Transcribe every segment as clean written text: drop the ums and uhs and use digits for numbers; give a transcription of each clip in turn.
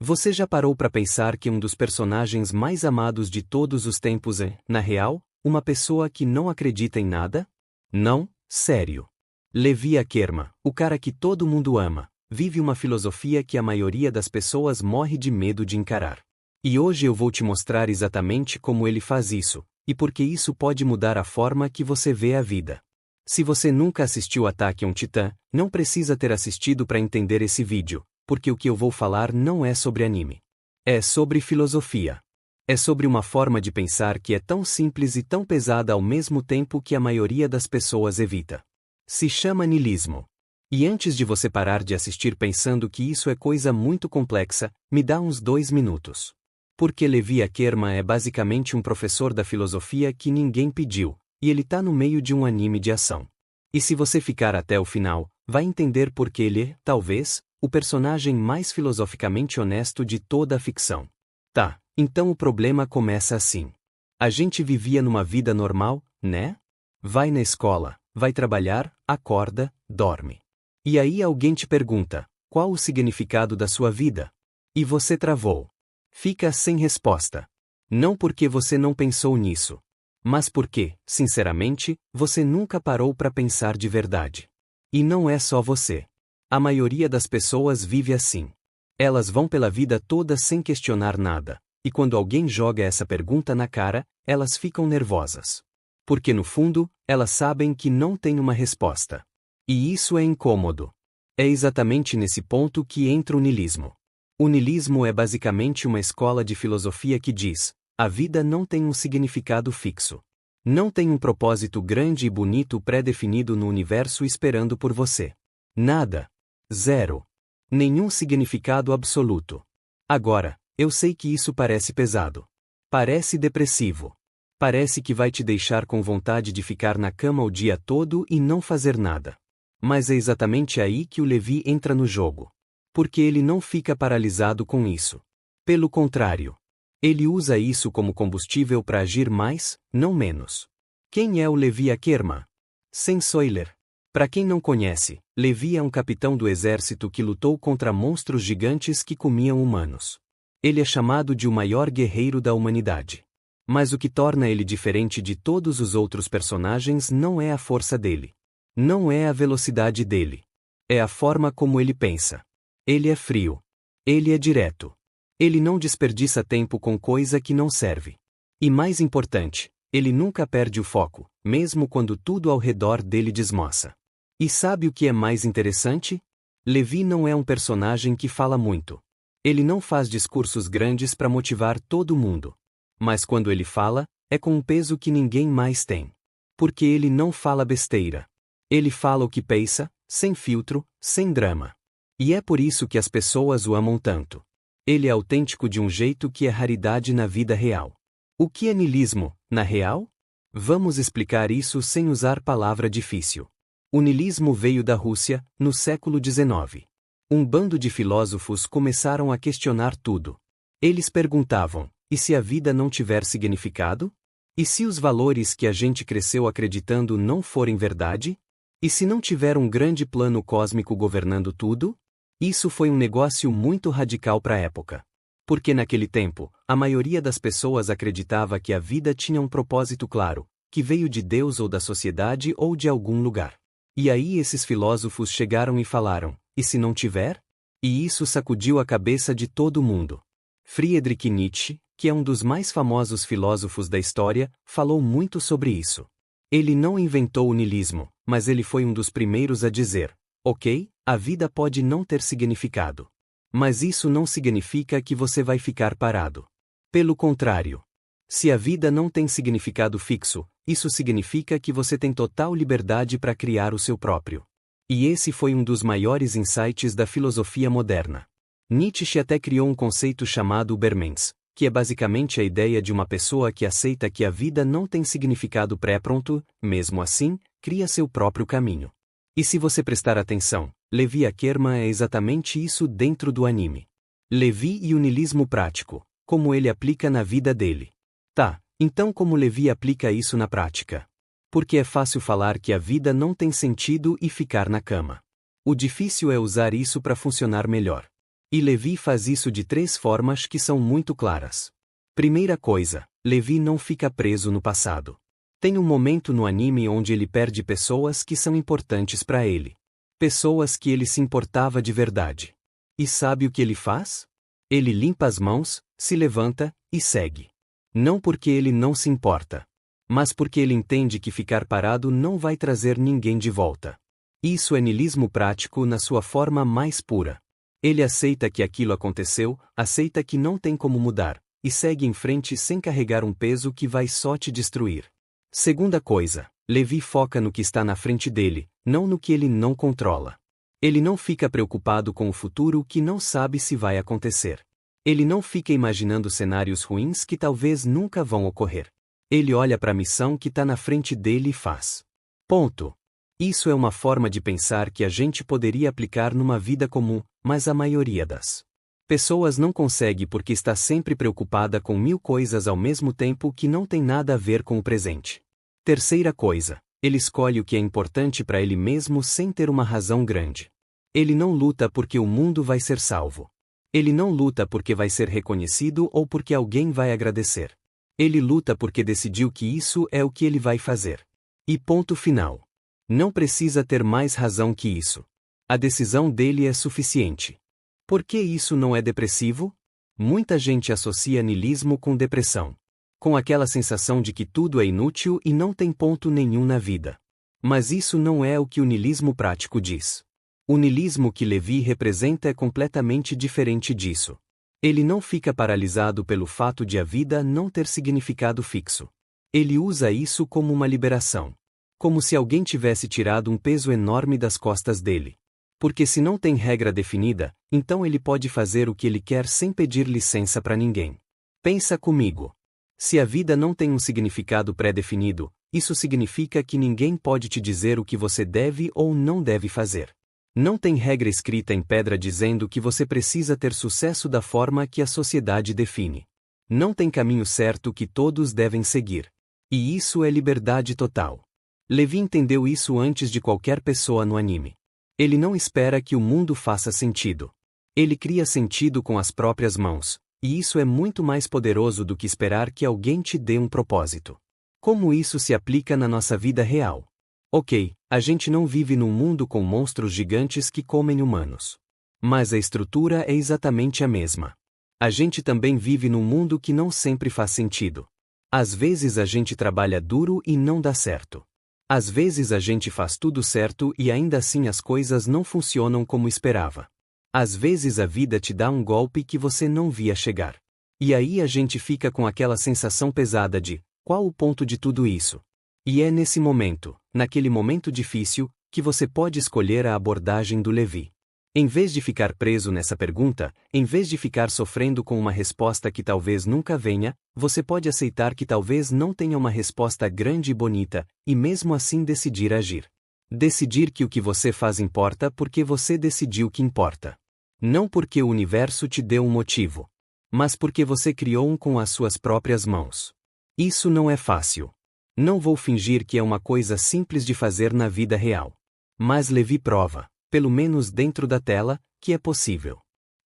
Você já parou para pensar que um dos personagens mais amados de todos os tempos é, na real, uma pessoa que não acredita em nada? Não, sério. Levi Aqerma, o cara que todo mundo ama, vive uma filosofia que a maioria das pessoas morre de medo de encarar. E hoje eu vou te mostrar exatamente como ele faz isso, e porque isso pode mudar a forma que você vê a vida. Se você nunca assistiu Ataque a um Titã, não precisa ter assistido para entender esse vídeo, porque o que eu vou falar não é sobre anime. É sobre filosofia. É sobre uma forma de pensar que é tão simples e tão pesada ao mesmo tempo que a maioria das pessoas evita. Se chama niilismo. E antes de você parar de assistir pensando que isso é coisa muito complexa, me dá uns 2 minutos. Porque Levi Aqerma é basicamente um professor da filosofia que ninguém pediu, e ele tá no meio de um anime de ação. E se você ficar até o final, vai entender por que ele é, talvez, o personagem mais filosoficamente honesto de toda a ficção. Tá, então o problema começa assim. A gente vivia numa vida normal, né? Vai na escola, vai trabalhar, acorda, dorme. E aí alguém te pergunta, qual o significado da sua vida? E você travou. Fica sem resposta. Não porque você não pensou nisso, mas porque, sinceramente, você nunca parou para pensar de verdade. E não é só você. A maioria das pessoas vive assim. Elas vão pela vida toda sem questionar nada, e quando alguém joga essa pergunta na cara, elas ficam nervosas. Porque no fundo, elas sabem que não tem uma resposta. E isso é incômodo. É exatamente nesse ponto que entra o niilismo. O niilismo é basicamente uma escola de filosofia que diz: a vida não tem um significado fixo. Não tem um propósito grande e bonito pré-definido no universo esperando por você. Nada. Zero. Nenhum significado absoluto. Agora, eu sei que isso parece pesado. Parece depressivo. Parece que vai te deixar com vontade de ficar na cama o dia todo e não fazer nada. Mas é exatamente aí que o Levi entra no jogo. Porque ele não fica paralisado com isso. Pelo contrário. Ele usa isso como combustível para agir mais, não menos. Quem é o Levi Aqerma? Sem spoiler. Para quem não conhece, Levi é um capitão do exército que lutou contra monstros gigantes que comiam humanos. Ele é chamado de o maior guerreiro da humanidade. Mas o que torna ele diferente de todos os outros personagens não é a força dele. Não é a velocidade dele. É a forma como ele pensa. Ele é frio. Ele é direto. Ele não desperdiça tempo com coisa que não serve. E mais importante, ele nunca perde o foco, mesmo quando tudo ao redor dele desmoça. E sabe o que é mais interessante? Levi não é um personagem que fala muito. Ele não faz discursos grandes para motivar todo mundo. Mas quando ele fala, é com um peso que ninguém mais tem. Porque ele não fala besteira. Ele fala o que pensa, sem filtro, sem drama. E é por isso que as pessoas o amam tanto. Ele é autêntico de um jeito que é raridade na vida real. O que é niilismo, na real? Vamos explicar isso sem usar palavra difícil. O niilismo veio da Rússia, no século XIX. Um bando de filósofos começaram a questionar tudo. Eles perguntavam: e se a vida não tiver significado? E se os valores que a gente cresceu acreditando não forem verdade? E se não tiver um grande plano cósmico governando tudo? Isso foi um negócio muito radical para a época. Porque naquele tempo, a maioria das pessoas acreditava que a vida tinha um propósito claro, que veio de Deus ou da sociedade ou de algum lugar. E aí esses filósofos chegaram e falaram: e se não tiver? E isso sacudiu a cabeça de todo mundo. Friedrich Nietzsche, que é um dos mais famosos filósofos da história, falou muito sobre isso. Ele não inventou o niilismo, mas ele foi um dos primeiros a dizer: ok, a vida pode não ter significado. Mas isso não significa que você vai ficar parado. Pelo contrário. Se a vida não tem significado fixo, isso significa que você tem total liberdade para criar o seu próprio. E esse foi um dos maiores insights da filosofia moderna. Nietzsche até criou um conceito chamado Übermensch, que é basicamente a ideia de uma pessoa que aceita que a vida não tem significado pré-pronto, mesmo assim, cria seu próprio caminho. E se você prestar atenção, Levi Aqerma é exatamente isso dentro do anime. Levi e o niilismo prático, como ele aplica na vida dele. Tá, então como Levi aplica isso na prática? Porque é fácil falar que a vida não tem sentido e ficar na cama. O difícil é usar isso para funcionar melhor. E Levi faz isso de 3 formas que são muito claras. Primeira coisa, Levi não fica preso no passado. Tem um momento no anime onde ele perde pessoas que são importantes para ele. Pessoas que ele se importava de verdade. E sabe o que ele faz? Ele limpa as mãos, se levanta e segue. Não porque ele não se importa, mas porque ele entende que ficar parado não vai trazer ninguém de volta. Isso é niilismo prático na sua forma mais pura. Ele aceita que aquilo aconteceu, aceita que não tem como mudar, e segue em frente sem carregar um peso que vai só te destruir. Segunda coisa, Levi foca no que está na frente dele, não no que ele não controla. Ele não fica preocupado com o futuro que não sabe se vai acontecer. Ele não fica imaginando cenários ruins que talvez nunca vão ocorrer. Ele olha para a missão que está na frente dele e faz. Ponto. Isso é uma forma de pensar que a gente poderia aplicar numa vida comum, mas a maioria das pessoas não consegue porque está sempre preocupada com 1000 coisas ao mesmo tempo que não tem nada a ver com o presente. Terceira coisa, ele escolhe o que é importante para ele mesmo sem ter uma razão grande. Ele não luta porque o mundo vai ser salvo. Ele não luta porque vai ser reconhecido ou porque alguém vai agradecer. Ele luta porque decidiu que isso é o que ele vai fazer. E ponto final. Não precisa ter mais razão que isso. A decisão dele é suficiente. Por que isso não é depressivo? Muita gente associa niilismo com depressão. Com aquela sensação de que tudo é inútil e não tem ponto nenhum na vida. Mas isso não é o que o niilismo prático diz. O niilismo que Levi representa é completamente diferente disso. Ele não fica paralisado pelo fato de a vida não ter significado fixo. Ele usa isso como uma liberação. Como se alguém tivesse tirado um peso enorme das costas dele. Porque se não tem regra definida, então ele pode fazer o que ele quer sem pedir licença para ninguém. Pensa comigo. Se a vida não tem um significado pré-definido, isso significa que ninguém pode te dizer o que você deve ou não deve fazer. Não tem regra escrita em pedra dizendo que você precisa ter sucesso da forma que a sociedade define. Não tem caminho certo que todos devem seguir. E isso é liberdade total. Levi entendeu isso antes de qualquer pessoa no anime. Ele não espera que o mundo faça sentido. Ele cria sentido com as próprias mãos, e isso é muito mais poderoso do que esperar que alguém te dê um propósito. Como isso se aplica na nossa vida real? Ok, a gente não vive num mundo com monstros gigantes que comem humanos. Mas a estrutura é exatamente a mesma. A gente também vive num mundo que não sempre faz sentido. Às vezes a gente trabalha duro e não dá certo. Às vezes a gente faz tudo certo e ainda assim as coisas não funcionam como esperava. Às vezes a vida te dá um golpe que você não via chegar. E aí a gente fica com aquela sensação pesada de, qual o ponto de tudo isso? E é nesse momento, naquele momento difícil, que você pode escolher a abordagem do Levi. Em vez de ficar preso nessa pergunta, em vez de ficar sofrendo com uma resposta que talvez nunca venha, você pode aceitar que talvez não tenha uma resposta grande e bonita, e mesmo assim decidir agir. Decidir que o que você faz importa porque você decidiu que importa. Não porque o universo te deu um motivo, mas porque você criou um com as suas próprias mãos. Isso não é fácil. Não vou fingir que é uma coisa simples de fazer na vida real. Mas Levi prova, pelo menos dentro da tela, que é possível.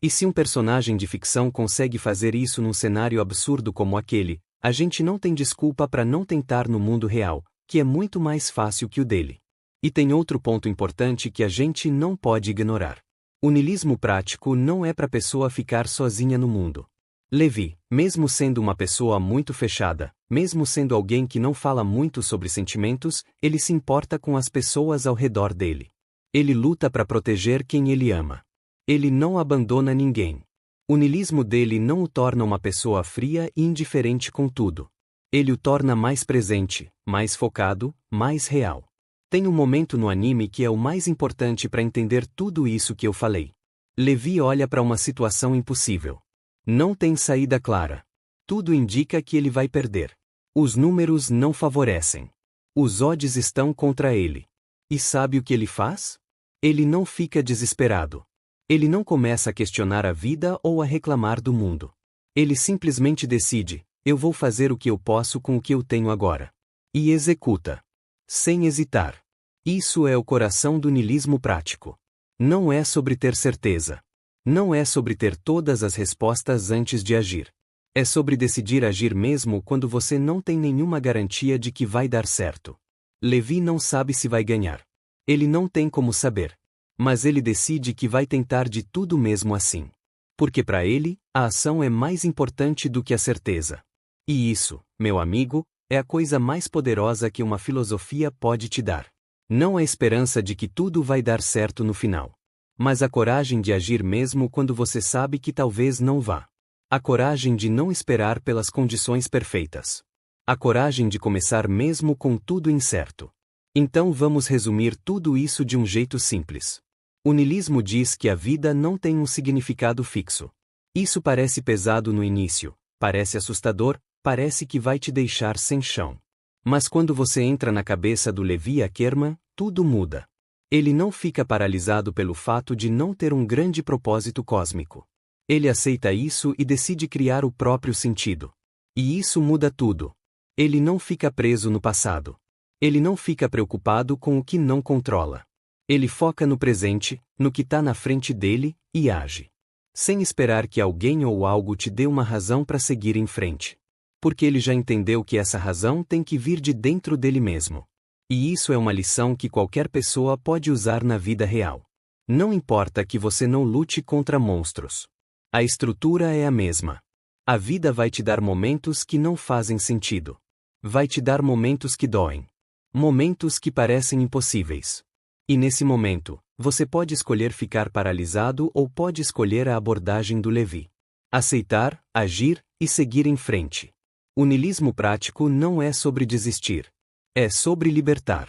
E se um personagem de ficção consegue fazer isso num cenário absurdo como aquele, a gente não tem desculpa para não tentar no mundo real, que é muito mais fácil que o dele. E tem outro ponto importante que a gente não pode ignorar. O niilismo prático não é para a pessoa ficar sozinha no mundo. Levi, mesmo sendo uma pessoa muito fechada, mesmo sendo alguém que não fala muito sobre sentimentos, ele se importa com as pessoas ao redor dele. Ele luta para proteger quem ele ama. Ele não abandona ninguém. O niilismo dele não o torna uma pessoa fria e indiferente com tudo. Ele o torna mais presente, mais focado, mais real. Tem um momento no anime que é o mais importante para entender tudo isso que eu falei. Levi olha para uma situação impossível. Não tem saída clara. Tudo indica que ele vai perder. Os números não favorecem. Os odds estão contra ele. E sabe o que ele faz? Ele não fica desesperado. Ele não começa a questionar a vida ou a reclamar do mundo. Ele simplesmente decide, eu vou fazer o que eu posso com o que eu tenho agora. E executa. Sem hesitar. Isso é o coração do niilismo prático. Não é sobre ter certeza. Não é sobre ter todas as respostas antes de agir. É sobre decidir agir mesmo quando você não tem nenhuma garantia de que vai dar certo. Levi não sabe se vai ganhar. Ele não tem como saber. Mas ele decide que vai tentar de tudo mesmo assim. Porque para ele, a ação é mais importante do que a certeza. E isso, meu amigo, é a coisa mais poderosa que uma filosofia pode te dar. Não a esperança de que tudo vai dar certo no final. Mas a coragem de agir mesmo quando você sabe que talvez não vá. A coragem de não esperar pelas condições perfeitas. A coragem de começar mesmo com tudo incerto. Então vamos resumir tudo isso de um jeito simples. O niilismo diz que a vida não tem um significado fixo. Isso parece pesado no início, parece assustador, parece que vai te deixar sem chão. Mas quando você entra na cabeça do Levi Ackerman, tudo muda. Ele não fica paralisado pelo fato de não ter um grande propósito cósmico. Ele aceita isso e decide criar o próprio sentido. E isso muda tudo. Ele não fica preso no passado. Ele não fica preocupado com o que não controla. Ele foca no presente, no que está na frente dele, e age. Sem esperar que alguém ou algo te dê uma razão para seguir em frente. Porque ele já entendeu que essa razão tem que vir de dentro dele mesmo. E isso é uma lição que qualquer pessoa pode usar na vida real. Não importa que você não lute contra monstros. A estrutura é a mesma. A vida vai te dar momentos que não fazem sentido. Vai te dar momentos que doem. Momentos que parecem impossíveis. E nesse momento, você pode escolher ficar paralisado ou pode escolher a abordagem do Levi. Aceitar, agir e seguir em frente. O niilismo prático não é sobre desistir. É sobre libertar.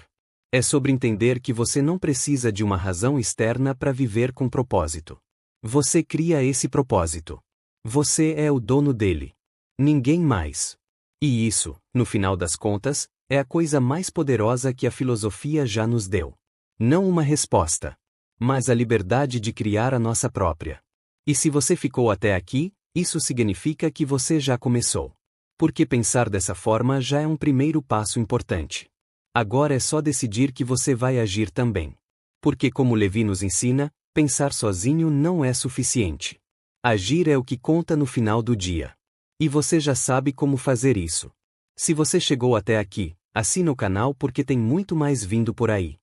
É sobre entender que você não precisa de uma razão externa para viver com propósito. Você cria esse propósito. Você é o dono dele. Ninguém mais. E isso, no final das contas, é a coisa mais poderosa que a filosofia já nos deu. Não uma resposta, mas a liberdade de criar a nossa própria. E se você ficou até aqui, isso significa que você já começou. Porque pensar dessa forma já é um primeiro passo importante. Agora é só decidir que você vai agir também. Porque como Levi nos ensina, pensar sozinho não é suficiente. Agir é o que conta no final do dia. E você já sabe como fazer isso. Se você chegou até aqui, assina o canal porque tem muito mais vindo por aí.